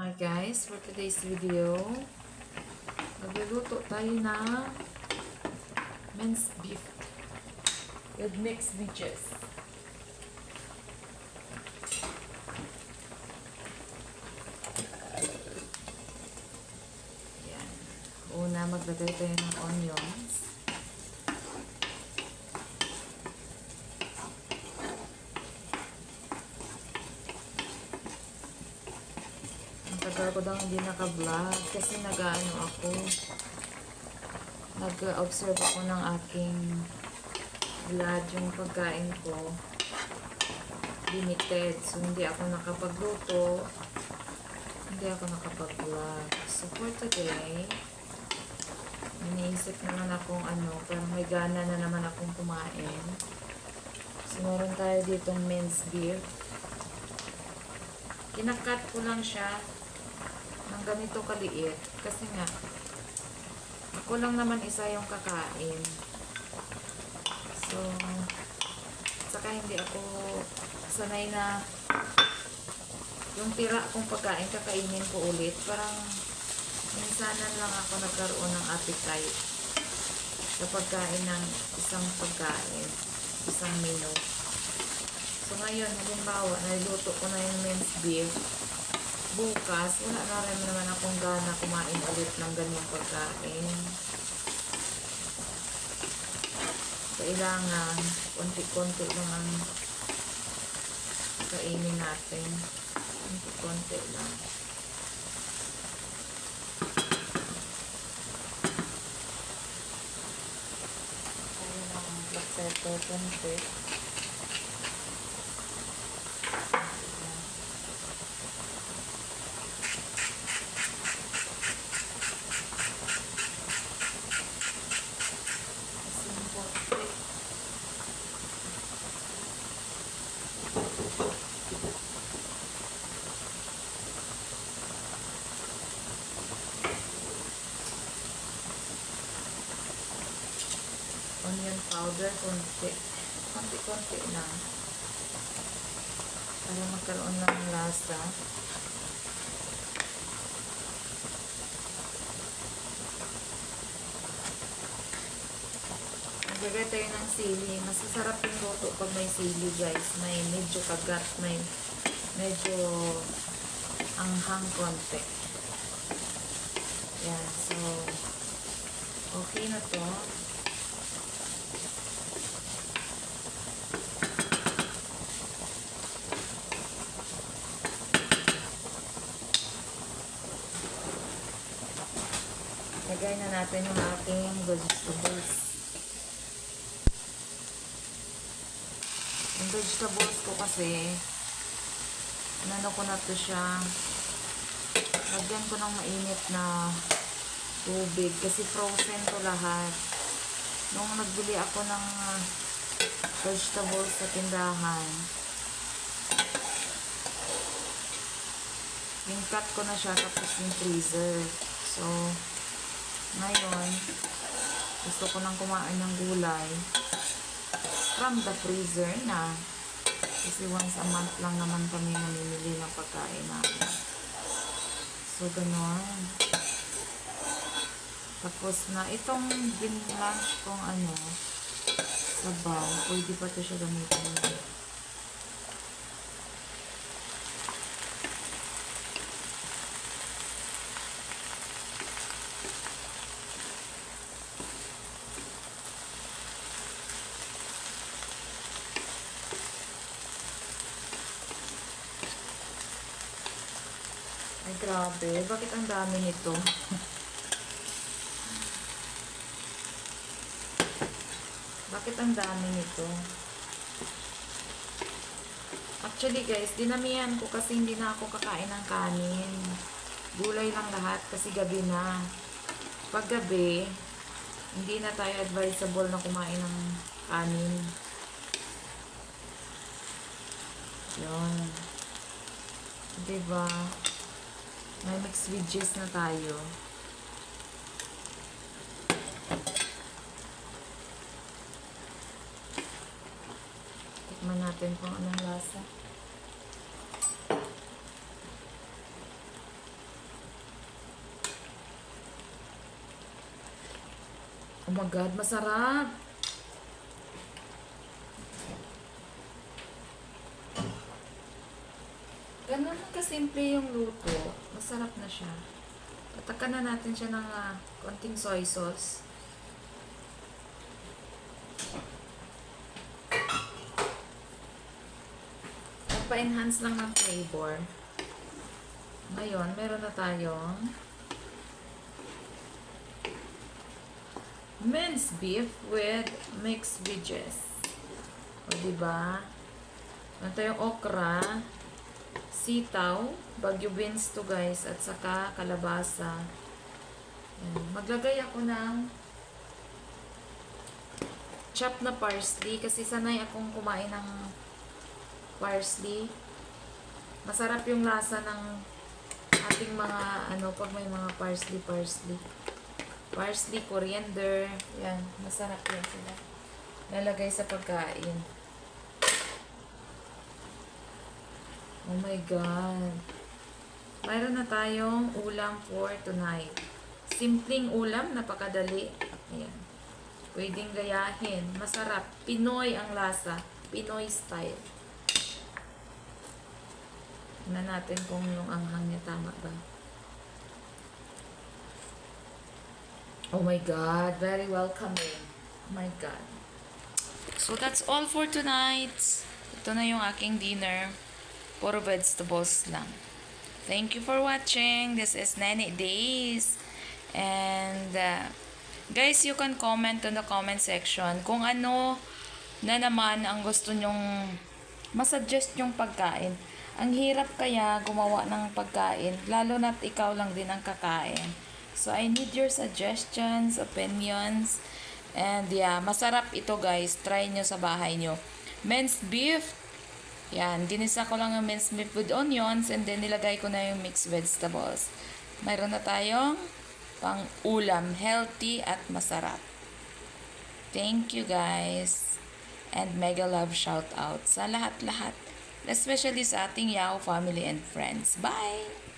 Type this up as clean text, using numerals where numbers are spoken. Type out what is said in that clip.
Hi guys, for today's video, magluluto tayo ng minced beef with mixed veggies. Yan. Una, maglagay tayo ng onions. Tagal ko daw hindi naka-vlog kasi nag-ano ako, nag-observe ako ng aking blood, yung pagkain ko limited, so hindi ako nakapagluto, hindi ako nakapag-vlog. So for today, iniisip naman akong parang may gana na naman akong kumain. So meron tayo ditong minced beef. Kinakat ko lang siya ng ganito kaliit kasi nga ako lang naman isa yung kakain, so saka hindi ako sanay na yung tira kong pagkain kakainin ko ulit. Parang minsanan lang ako nagkaroon ng appetite sa pagkain ng isang pagkain, isang menu. So ngayon, halimbawa naluto ko na yung minced beef, bukas, wala na rin naman akong gana kumain ulit ng ganyang pagkain. Kailangan, konti-konti lang ang kainin natin. Konti-konti lang. Ayun ang black pepper, konti. Onion powder, konti-konti lang para magkaroon ng lasa. Maglagay tayo ng sili. Masasarap yung luto pag may sili, guys. May medyo kagat, may medyo anghang konti. Yan, so okay na to. Lagay na natin yung ating vegetables. Yung vegetables ko kasi, ko na to siya. Lagyan ko ng mainit na tubig kasi frozen to lahat. Nung nagbili ako ng vegetables sa tindahan, in-cut ko na siya tapos yung freezer. So, ngayon, gusto ko nang kumain ng gulay from the freezer na. Kasi once a month lang naman kami namimili ng pagkain namin. So, ganon. Tapos na, itong bin-lunch kong sabaw, pwede pa ito siya gamitin. Ay, grabe. Bakit ang dami nito? Bakit ang dami nito? Actually, guys, dinamihan ko kasi hindi na ako kakain ng kanin. Gulay lang lahat kasi gabi na. Pag gabi, hindi na tayo advisable na kumain ng kanin. Yun. Diba? May mixed veggies na tayo. Tikman natin kung anong lasa. Oh my God, masarap. Ganun lang kasimple yung luto. Masarap na siya. Tatakan na natin siya ng konting soy sauce. Pa-enhance lang ng flavor. Ngayon, meron na tayong minced beef with mixed veggies. O, diba? Meron tayong okra, sitaw, bagyo beans to guys, at saka kalabasa. Yan. Maglagay ako ng chopped na parsley kasi sanay akong kumain ng parsley. Masarap yung lasa ng ating mga pag may mga parsley. Parsley, coriander, yan, masarap yan sila. Lalagay sa pagkain. Oh my God. Mayroon na tayong ulam for tonight. Simpleng ulam, napakadali. Ayan. Pwedeng gayahin. Masarap. Pinoy ang lasa. Pinoy style. Tingnan natin kung yung anghang niya tama ba. Oh my God. Very welcoming. Oh my God. So that's all for tonight. Ito na yung aking dinner. Puro vegetables lang. Thank you for watching. This is Nene Days. And guys, you can comment in the comment section kung ano na naman ang gusto nyong masuggest yung pagkain. Ang hirap kaya gumawa ng pagkain, lalo na't ikaw lang din ang kakain. So, I need your suggestions, opinions, and yeah, masarap ito guys. Try nyo sa bahay nyo. Minced beef. Yan, ginisa ko lang ang minced beef with onions and then nilagay ko na yung mixed vegetables. Mayroon na tayong pang ulam, healthy at masarap. Thank you guys. And mega love shout out sa lahat-lahat. Especially sa ating Yahoo family and friends. Bye!